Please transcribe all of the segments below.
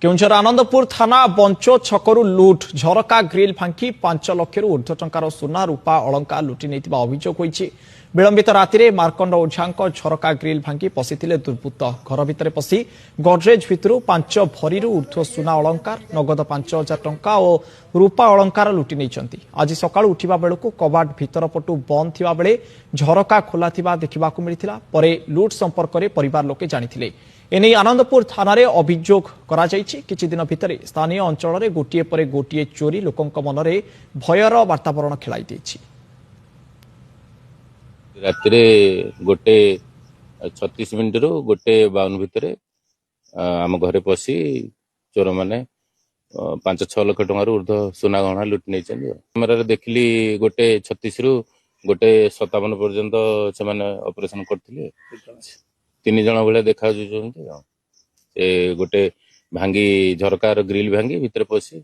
केउंझर आनंदपुर थाना बंचो छकरू लुट झरका ग्रिल फांकी 5 लाख ऊर्ध्व टंकार सुना रूपा अलंकार लुटि नहीं अभियोग होईछि। विलंबित राति मार्कंड ओझा झरका ग्रिल फांकी पशिथिले दुर्बृत्त घर भितर पशि गडरेज भितर 5 भरी ऊर्ध्व सुना अलंकार नगद 5,000 टंका और रूपा अलंकार लुटि नहीं। आज सकाळु उठिबा बेलକୁ कबाट भितर पटु बंद थिबा बेले झरका खोला थिबा देखिबाकू मिलिथिला। परे लुट संपर्क में परिवार लोके जानिथिले। एने आनंदपुर थाना रे अभियोग करा जायछि। किछि दिन भितर स्थानीय अंचल रे गोटिए परे गोटिए चोरी लोकंक मनरे भयर वातावरण खेलाई दैछि। रातिरे गोटे 36 मिनिट रु गोटे 52 भितर आम घरे पशि चोर मैंने 5-6 लाख टंकार ऊर्ध्व सुना गहना लुटि नहीं। कैमेरा देखिली गोटे 36 रु गोटे 57 पर्यंत से ऑपरेशन करथिले। 3 जन भाई देखा गोटे भांगी झरकार ग्रिल भांगी भितर पशि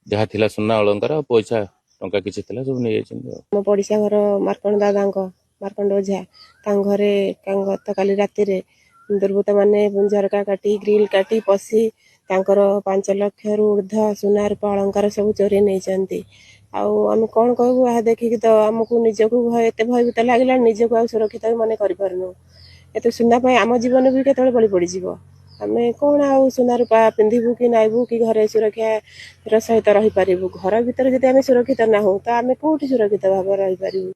जहाँ थिला सुना अलंकार पैसा टंका किसी थिला सब नहीं जाइछन। मो पड़िसा घर मार्कंड दादा मार्कंड ओझा घरे गत काली राति दुर्बृत्त माने झरका काटी ग्रिल काटी पशि 5 लाख ऊर्ध्व सुना रूपा अलंकार सब चोरी नहीं। आम कौन कहू आ देखिकी तो आमको निजक एत भयभीत लगे निजक आ सुरक्षित माने करपारनु। एत सुना आम जीवन भी केतବେଳେ बलि पड़ीज आम कौन आउ सुना रूपा पिंधबू कि नाइबू कि घरे सुरक्षा सहित रही पारिबू। घर भीतर जदि आम सुरक्षित ना हो तो आम कौटी सुरक्षित भाव रही पारिबू।